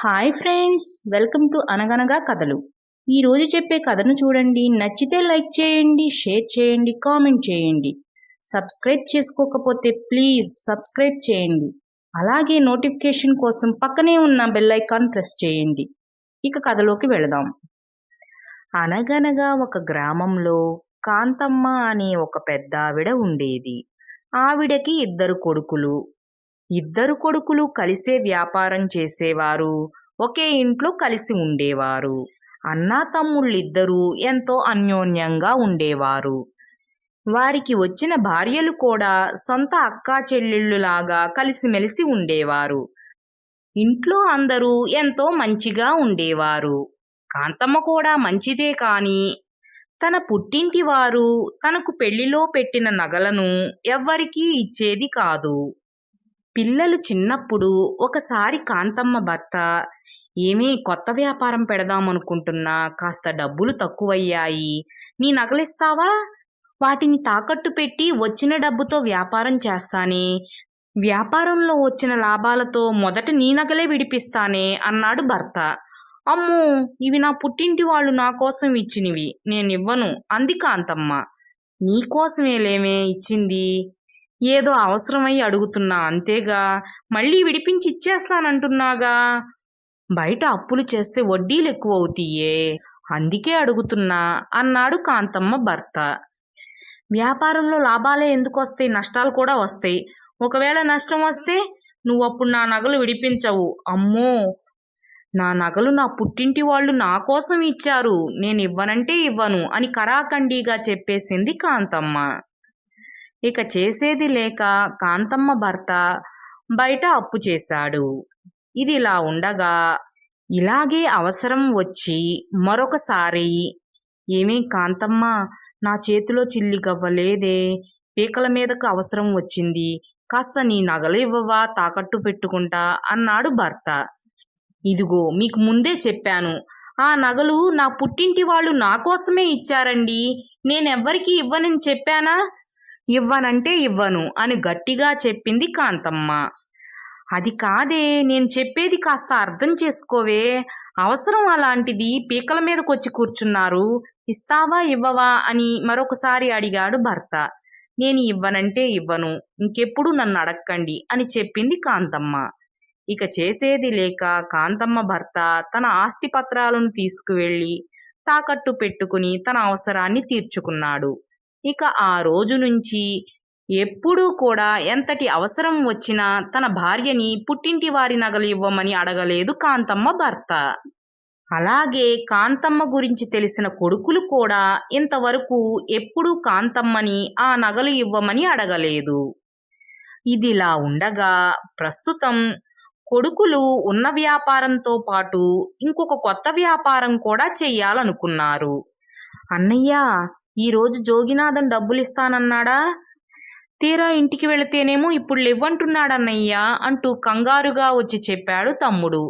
Hi friends, welcome to అనగనగా కథలు. ఈరోజు చెప్పే కథను చూడండి. నచ్చితే లైక్ చేయండి, షేర్ చేయండి, కామెంట్ చేయండి. సబ్స్క్రైబ్ చేసుకోకపోతే ప్లీజ్ సబ్స్క్రైబ్ చేయండి. అలాగే నోటిఫికేషన్ కోసం పక్కనే ఉన్న బెల్ ఐకాన్ ప్రెస్ చేయండి. ఇక కథలోకి వెళదాం. అనగనగా ఒక గ్రామంలో కాంతమ్మ అనే ఒక పెద్ద ఆవిడ ఉండేది. ఆవిడకి ఇద్దరు కొడుకులు కలిసే వ్యాపారం చేసేవారు. ఒకే ఇంట్లో కలిసి ఉండేవారు. అన్నా తమ్ముళ్ళిద్దరూ ఎంతో అన్యోన్యంగా ఉండేవారు. వారికి వచ్చిన భార్యలు కూడా సొంత అక్కా చెల్లెళ్ళులాగా కలిసిమెలిసి ఉండేవారు. ఇంట్లో అందరూ ఎంతో మంచిగా ఉండేవారు. కాంతమ్మ కూడా మంచిదే కాని తన పుట్టింటి వారు తనకు పెళ్లిలో పెట్టిన నగలను ఎవ్వరికీ ఇచ్చేది కాదు. పిల్లలు చిన్నప్పుడు ఒకసారి కాంతమ్మ భర్త, ఏమీ కొత్త వ్యాపారం పెడదామనుకుంటున్నా, కాస్త డబ్బులు తక్కువయ్యాయి, నీ నగలిస్తావా? వాటిని తాకట్టు పెట్టి వచ్చిన డబ్బుతో వ్యాపారం చేస్తానే, వ్యాపారంలో వచ్చిన లాభాలతో మొదట నీ నగలే విడిపిస్తానే అన్నాడు భర్త. అమ్మో, ఇవి నా పుట్టింటి వాళ్ళు నా కోసం ఇచ్చినవి, నేనివ్వను అంది కాంతమ్మ. నీకోసమేలేమే ఇచ్చింది, ఏదో అవసరమై అడుగుతున్నా అంతేగా, మళ్ళీ విడిపించి ఇచ్చేస్తానంటున్నాగా. బయట అప్పులు చేస్తే వడ్డీలు ఎక్కువ అవుతాయే, అందుకే అడుగుతున్నా అన్నాడు కాంతమ్మ భర్త. వ్యాపారంలో లాభాలే ఎందుకు వస్తాయి, నష్టాలు కూడా వస్తాయి. ఒకవేళ నష్టం వస్తే నువ్వప్పుడు నా నగలు విడిపించవు. అమ్మో, నా నగలు నా పుట్టింటి వాళ్ళు నా కోసం ఇచ్చారు, నేను ఇవ్వనంటే ఇవ్వను అని కరాఖండిగా చెప్పేసింది కాంతమ్మ. ఇక చేసేది లేక కాంతమ్మ భర్త బయట అప్పు చేశాడు. ఇది ఇలా ఉండగా ఇలాగే అవసరం వచ్చి మరొకసారి, ఏమీ కాంతమ్మ, నా చేతిలో చిల్లి గవ్వలేదే, పీకల మీదకు అవసరం వచ్చింది, కాస్త నీ నగలు ఇవ్వవా, తాకట్టు పెట్టుకుంటా అన్నాడు భర్త. ఇదిగో మీకు ముందే చెప్పాను, ఆ నగలు నా పుట్టింటి వాళ్ళు నా కోసమే ఇచ్చారండి, నేనెవ్వరికీ ఇవ్వనని చెప్పానా? ఇవ్వనంటే ఇవ్వను అని గట్టిగా చెప్పింది కాంతమ్మ. అది కాదే, నేను చెప్పేది కాస్త అర్థం చేసుకోవే, అవసరం అలాంటిది, పీకల మీదకొచ్చి కూర్చున్నారు, ఇస్తావా ఇవ్వవా అని మరొకసారి అడిగాడు భర్త. నేను ఇవ్వనంటే ఇవ్వను, ఇంకెప్పుడు నన్ను అడక్కండి అని చెప్పింది కాంతమ్మ. ఇక చేసేది లేక కాంతమ్మ భర్త తన ఆస్తి పత్రాలను తీసుకువెళ్ళి తాకట్టు పెట్టుకుని తన అవసరాన్ని తీర్చుకున్నాడు. ఇక ఆ రోజు నుంచి ఎప్పుడూ కూడా ఎంతటి అవసరం వచ్చినా తన భార్యని పుట్టింటి వారి నగలు ఇవ్వమని అడగలేదు కాంతమ్మ భర్త. అలాగే కాంతమ్మ గురించి తెలిసిన కొడుకులు కూడా ఇంతవరకు ఎప్పుడూ కాంతమ్మని ఆ నగలు ఇవ్వమని అడగలేదు. ఇదిలా ఉండగా ప్రస్తుతం కొడుకులు ఉన్న వ్యాపారంతో పాటు ఇంకొక కొత్త వ్యాపారం కూడా చెయ్యాలనుకున్నారు. అన్నయ్య, ఈరోజు జోగినాథం డబ్బులిస్తానన్నాడా? తీరా ఇంటికి వెళితేనేమో ఇప్పుడు లేవంటున్నాడన్నయ్యా అంటూ కంగారుగా వచ్చి చెప్పాడు తమ్ముడు.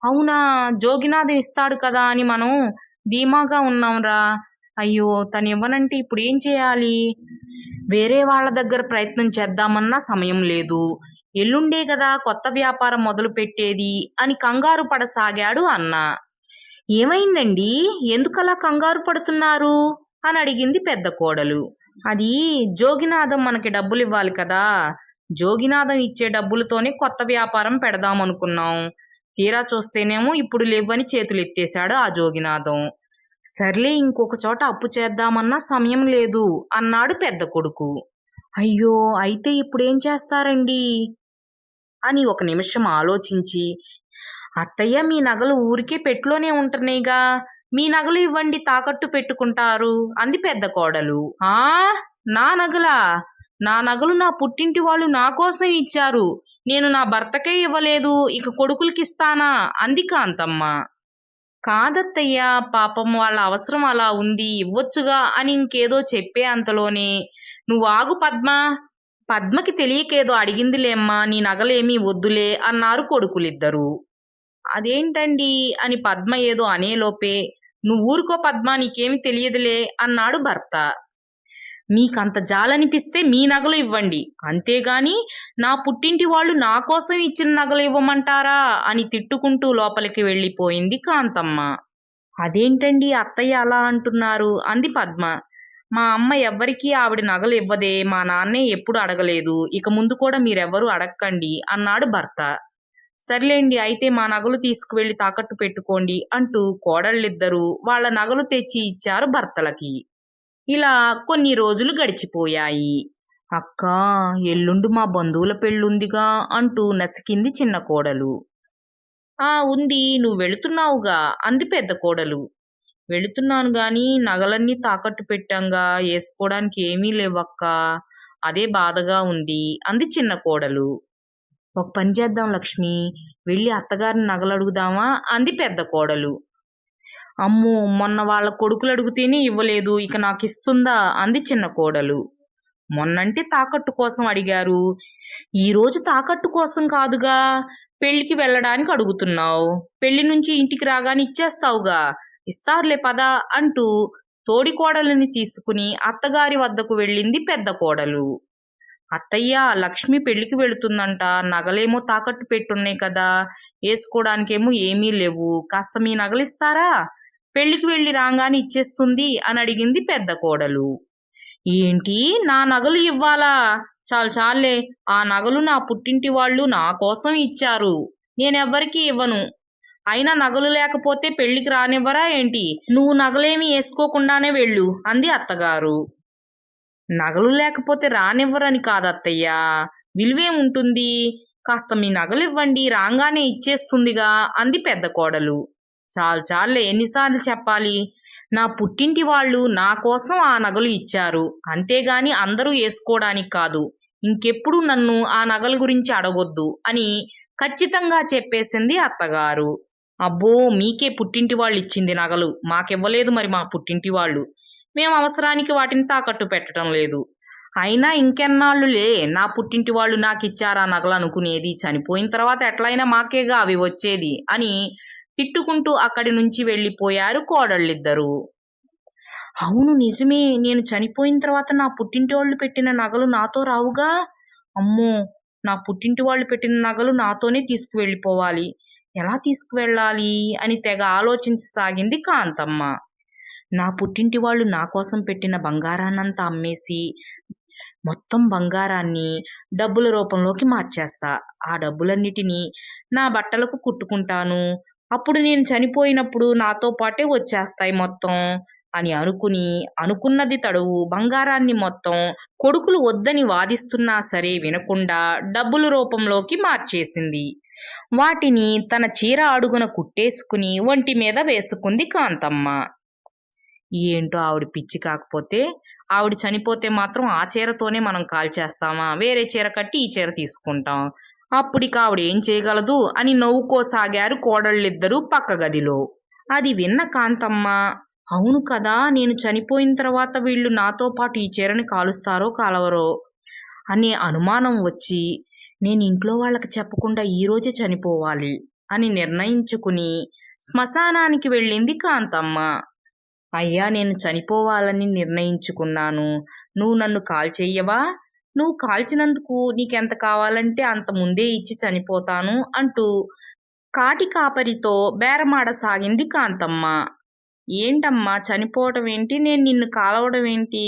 అవునా, జోగినాథం ఇస్తాడు కదా అని మనం ధీమాగా ఉన్నాంరా. అయ్యో, తను ఇవ్వనంటే ఇప్పుడు ఏం చేయాలి? వేరే వాళ్ళ దగ్గర ప్రయత్నం చేద్దామన్నా సమయం లేదు, ఎల్లుండే కదా కొత్త వ్యాపారం మొదలు పెట్టేది అని కంగారు పడసాగాడు అన్న. ఏమైందండి, ఎందుకలా కంగారు పడుతున్నారు అని అడిగింది పెద్ద కోడలు. అది జోగినాథం మనకి డబ్బులు ఇవ్వాలి కదా, జోగినాథం ఇచ్చే డబ్బులతోనే కొత్త వ్యాపారం పెడదామనుకున్నాం, తీరా చూస్తేనేమో ఇప్పుడు లేవని చేతులు ఎత్తేశాడు ఆ జోగినాథం. సర్లే, ఇంకొక చోట అప్పు చేద్దామన్నా సమయం లేదు అన్నాడు పెద్ద కొడుకు. అయ్యో, అయితే ఇప్పుడేం చేస్తారండి అని ఒక నిమిషం ఆలోచించి, అత్తయ్య, మీ నగలు ఊరికే పెట్టులోనే ఉంటున్నాయిగా, మీ నగలు ఇవ్వండి, తాకట్టు పెట్టుకుంటారు అంది పెద్ద కోడలు. ఆ, నా నగలా? నా నగలు నా పుట్టింటి వాళ్ళు నా కోసం ఇచ్చారు, నేను నా భర్తకే ఇవ్వలేదు, ఇక కొడుకులకిస్తానా అంది కాంతమ్మ. కాదత్తయ్యా, పాపం వాళ్ళ అవసరం అలా ఉంది, ఇవ్వొచ్చుగా అని ఇంకేదో చెప్పే అంతలోనే, నువ్వు ఆగు పద్మకి తెలియకేదో అడిగిందిలేమ్మా, నీ నగలేమీ వద్దులే అన్నారు కొడుకులిద్దరూ. అదేంటండి అని పద్మ ఏదో అనేలోపే, నువ్వు ఊరుకో పద్మ, నీకేమి తెలియదులే అన్నాడు భర్త. మీకంత జాలనిపిస్తే మీ నగలు ఇవ్వండి, అంతేగాని నా పుట్టింటి వాళ్ళు నా కోసం ఇచ్చిన నగలు ఇవ్వమంటారా అని తిట్టుకుంటూ లోపలికి వెళ్ళిపోయింది కాంతమ్మ. అదేంటండి అత్తయ్య అలా అంటున్నారు అంది పద్మ. మా అమ్మ ఎవ్వరికీ ఆవిడ నగలు ఇవ్వదే, మా నాన్నే ఎప్పుడు అడగలేదు, ఇక ముందు కూడా మీరెవ్వరూ అడక్కండి అన్నాడు భర్త. సర్లేండి, అయితే మా నగలు తీసుకువెళ్లి తాకట్టు పెట్టుకోండి అంటూ కోడళ్ళిద్దరూ వాళ్ళ నగలు తెచ్చి ఇచ్చారు భర్తలకి. ఇలా కొన్ని రోజులు గడిచిపోయాయి. అక్కా, ఎల్లుండి మా బంధువుల పెళ్ళుందిగా అంటూ నసికింది చిన్న కోడలు. ఉంది, నువ్వు వెళుతున్నావుగా అంది పెద్ద కోడలు. వెళుతున్నాను గాని నగలన్నీ తాకట్టు పెట్టాంగా, వేసుకోవడానికి ఏమీ లేవక్కా, అదే బాధగా ఉంది అంది చిన్న కోడలు. ఒక పని చేద్దాం లక్ష్మి, వెళ్ళి అత్తగారిని నగలు అడుగుదామా అంది పెద్ద కోడలు. అమ్మో, మొన్న వాళ్ళ కొడుకులు అడిగితేనే ఇవ్వలేదు, ఇక నాకు ఇస్తుందా అంది చిన్న కోడలు. మొన్నంటే తాకట్టు కోసం అడిగారు, ఈరోజు తాకట్టు కోసం కాదుగా, పెళ్లికి వెళ్ళడానికి అడుగుతున్నావు, పెళ్లి నుంచి ఇంటికి రాగానే ఇచ్చేస్తావుగా, ఇస్తారులే పదా అంటూ తోడికోడలిని తీసుకుని అత్తగారి వద్దకు వెళ్ళింది పెద్ద కోడలు. అత్తయ్య, లక్ష్మి పెళ్లికి వెళుతుందంట, నగలేమో తాకట్టు పెట్టున్నాయి కదా, వేసుకోవడానికేమో ఏమీ లేవు, కాస్త మీ నగలిస్తారా, పెళ్లికి వెళ్ళి రాగానే ఇచ్చేస్తుంది అని అడిగింది పెద్ద కోడలు. ఏంటి, నా నగలు ఇవ్వాలా? చాలే, ఆ నగలు నా పుట్టింటి వాళ్ళు నా కోసం ఇచ్చారు, నేనెవ్వరికీ ఇవ్వను. అయినా నగలు లేకపోతే పెళ్లికి రానివ్వరా ఏంటి? నువ్వు నగలేమి వేసుకోకుండానే వెళ్ళు అంది అత్తగారు. నగలు లేకపోతే రానివ్వరని కాదత్తయ్యా, విలువేముంటుంది, కాస్త మీ నగలివ్వండి, రాగానే ఇచ్చేస్తుందిగా అంది పెద్ద కోడలు. చాలే, ఎన్నిసార్లు చెప్పాలి, నా పుట్టింటి వాళ్ళు నా కోసం ఆ నగలు ఇచ్చారు, అంతేగాని అందరూ వేసుకోవడానికి కాదు, ఇంకెప్పుడు నన్ను ఆ నగల గురించి అడగొద్దు అని ఖచ్చితంగా చెప్పేసింది అత్తగారు. అబ్బో, మీకే పుట్టింటి వాళ్ళు ఇచ్చింది నగలు, మాకివ్వలేదు మరి మా పుట్టింటి వాళ్ళు, మేము అవసరానికి వాటిని తాకట్టు పెట్టడం లేదు, అయినా ఇంకెన్నాళ్ళులే నా పుట్టింటి వాళ్ళు నాకు ఇచ్చారా నగలు అనుకునేది, చనిపోయిన తర్వాత ఎట్లయినా మాకేగా అవి వచ్చేది అని తిట్టుకుంటూ అక్కడి నుంచి వెళ్ళిపోయారు కోడళ్ళిద్దరూ. అవును, నిజమే, నేను చనిపోయిన తర్వాత నా పుట్టింటి వాళ్ళు పెట్టిన నగలు నాతో రావుగా, అమ్మో, నా పుట్టింటి వాళ్ళు పెట్టిన నగలు నాతోనే తీసుకువెళ్ళిపోవాలి, ఎలా తీసుకువెళ్ళాలి అని తెగ ఆలోచించసాగింది కాంతమ్మ. నా పుట్టింటి వాళ్ళు నా కోసం పెట్టిన బంగారాన్నంతా అమ్మేసి మొత్తం బంగారాన్ని డబ్బుల రూపంలోకి మార్చేస్తా, ఆ డబ్బులన్నిటినీ నా బట్టలకు కుట్టుకుంటాను, అప్పుడు నేను చనిపోయినప్పుడు నాతో పాటే వచ్చేస్తాయి మొత్తం అని అనుకున్నది తడువు బంగారాన్ని మొత్తం కొడుకులు వద్దని వాదిస్తున్నా సరే వినకుండా డబ్బుల రూపంలోకి మార్చేసింది. వాటిని తన చీర అడుగున కుట్టేసుకుని ఒంటి మీద వేసుకుంది కాంతమ్మ. ఏంటో ఆవిడ పిచ్చి కాకపోతే, ఆవిడ చనిపోతే మాత్రం ఆ చీరతోనే మనం కాల్చేస్తామా, వేరే చీర కట్టి ఈ చీర తీసుకుంటాం, అప్పుడిక ఆవిడ ఏం చేయగలదు అని నవ్వుకోసాగారు కోడళ్ళిద్దరూ పక్క గదిలో. అది విన్న కాంతమ్మ, అవును కదా, నేను చనిపోయిన తర్వాత వీళ్ళు నాతో పాటు ఈ చీరని కాలుస్తారో కాలవరో అనే అనుమానం వచ్చి, నేను ఇంట్లో వాళ్ళకి చెప్పకుండా ఈరోజే చనిపోవాలి అని నిర్ణయించుకుని శ్మశానానికి వెళ్ళింది కాంతమ్మ. అయ్యా, నేను చనిపోవాలని నిర్ణయించుకున్నాను, నువ్వు నన్ను కాల్చెయ్యవా, నువ్వు కాల్చినందుకు నీకెంత కావాలంటే అంత ముందే ఇచ్చి చనిపోతాను అంటూ కాటి కాపరితో బేరమాడసాగింది కాంతమ్మ. ఏంటమ్మా, చనిపోవటం ఏంటి, నేను నిన్ను కాలవడం ఏంటి,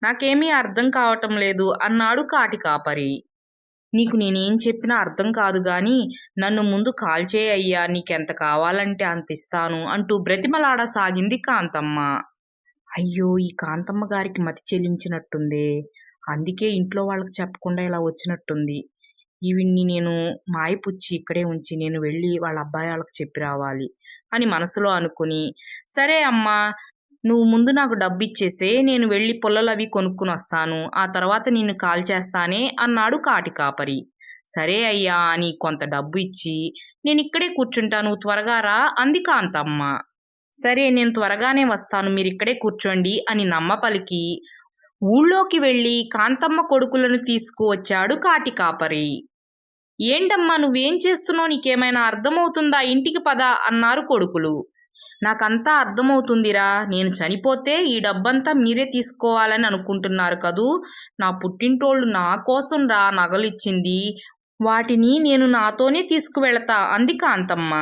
నాకేమీ అర్థం కావటం లేదు అన్నాడు కాటి కాపరి. నీకు నేనేం చెప్పినా అర్థం కాదు గాని నన్ను ముందు కాల్చేయ అయ్యా, నీకెంత కావాలంటే అంత ఇస్తాను అంటూ బ్రతిమలాడసాగింది కాంతమ్మ. అయ్యో, ఈ కాంతమ్మ గారికి మతి చెల్లించినట్టుందే, అందుకే ఇంట్లో వాళ్ళకి చెప్పకుండా ఇలా వచ్చినట్టుంది, ఈవిడ్ని నేను మాయపుచ్చి ఇక్కడే ఉంచి నేను వెళ్ళి వాళ్ళ అబ్బాయి వాళ్ళకి చెప్పి రావాలి అని మనసులో అనుకుని, సరే అమ్మా, నువ్వు ముందు నాకు డబ్బు ఇచ్చేసే, నేను వెళ్ళి పుల్లలు అవి కొనుక్కుని వస్తాను, ఆ తర్వాత నిన్ను కాల్చేస్తానే అన్నాడు కాటి కాపరి. సరే అయ్యా అని కొంత డబ్బు ఇచ్చి, నేను ఇక్కడే కూర్చుంటాను, త్వరగా రా అంది కాంతమ్మ. సరే, నేను త్వరగానే వస్తాను, మీరిక్కడే కూర్చోండి అని నమ్మ పలికి ఊళ్ళోకి వెళ్ళి కాంతమ్మ కొడుకులను తీసుకువచ్చాడు కాటి కాపరి. ఏంటమ్మా, నువ్వేం చేస్తున్నావు, నీకేమైనా అర్థమవుతుందా, ఇంటికి పద అన్నారు కొడుకులు. నాకంతా అర్థమవుతుందిరా. నేను చనిపోతే ఈ డబ్బంతా మీరే తీసుకోవాలని అనుకుంటున్నారు కదూ. నా పుట్టింటోళ్ళు నా కోసం రా నగలిచ్చింది. వాటిని నేను నాతోనే తీసుకువెళతా అంది కాంతమ్మ.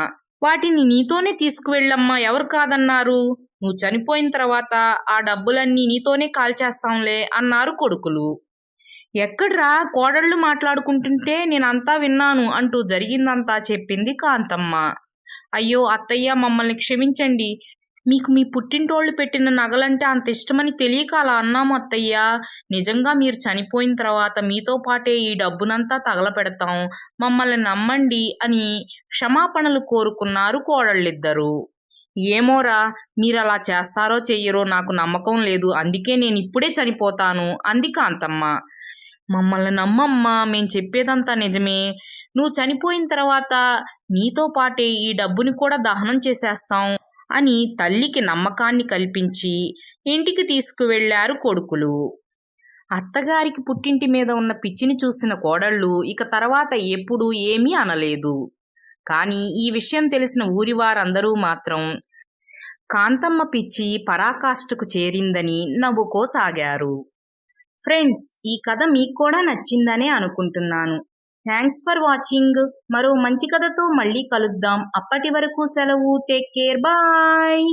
వాటిని నీతోనే తీసుకువెళ్ళమ్మా, ఎవరు కాదన్నారు. నువ్వు చనిపోయిన తర్వాత ఆ డబ్బులన్నీ నీతోనే కాల్చేస్తాంలే అన్నారు కొడుకులు. ఎక్కడ్రా కోడళ్ళు మాట్లాడుకుంటుంటే నేనంతా విన్నాను అంటూ జరిగిందంతా చెప్పింది కాంతమ్మ. అయ్యో అత్తయ్య, మమ్మల్ని క్షమించండి. మీకు మీ పుట్టింటోళ్ళు పెట్టిన నగలంటే అంత ఇష్టమని తెలియక అలా అన్నాము అత్తయ్య. నిజంగా మీరు చనిపోయిన తర్వాత మీతో పాటే ఈ డబ్బునంతా తగలపెడతాం. మమ్మల్ని నమ్మండి అని క్షమాపణలు కోరుకున్నారు కోడళ్ళిద్దరూ. ఏమోరా, మీరలా చేస్తారో చెయ్యరో నాకు నమ్మకం లేదు. అందుకే నేనిప్పుడే చనిపోతాను అంది కాంతమ్మ. మమ్మల్ని నమ్మమ్మా, మేం చెప్పేదంతా నిజమే. నువ్వు చనిపోయిన తర్వాత నీతో పాటే ఈ డబ్బుని కూడా దహనం చేసేస్తాం అని తల్లికి నమ్మకాన్ని కల్పించి ఇంటికి తీసుకువెళ్లారు కొడుకులు. అత్తగారికి పుట్టింటి మీద ఉన్న పిచ్చిని చూసిన కోడళ్ళు ఇక తర్వాత ఎప్పుడూ ఏమీ అనలేదు. కానీ ఈ విషయం తెలిసిన ఊరి వారందరూ మాత్రం కాంతమ్మ పిచ్చి పరాకాష్ఠకు చేరిందని నవ్వుకోసాగారు. ఫ్రెండ్స్, ఈ కథ మీకు కూడా నచ్చిందనే అనుకుంటున్నాను. Thanks for watching. మరో మంచి కథతో మళ్ళీ కలుద్దాం. అప్పటి వరకు సెలవు. Take care. బాయ్.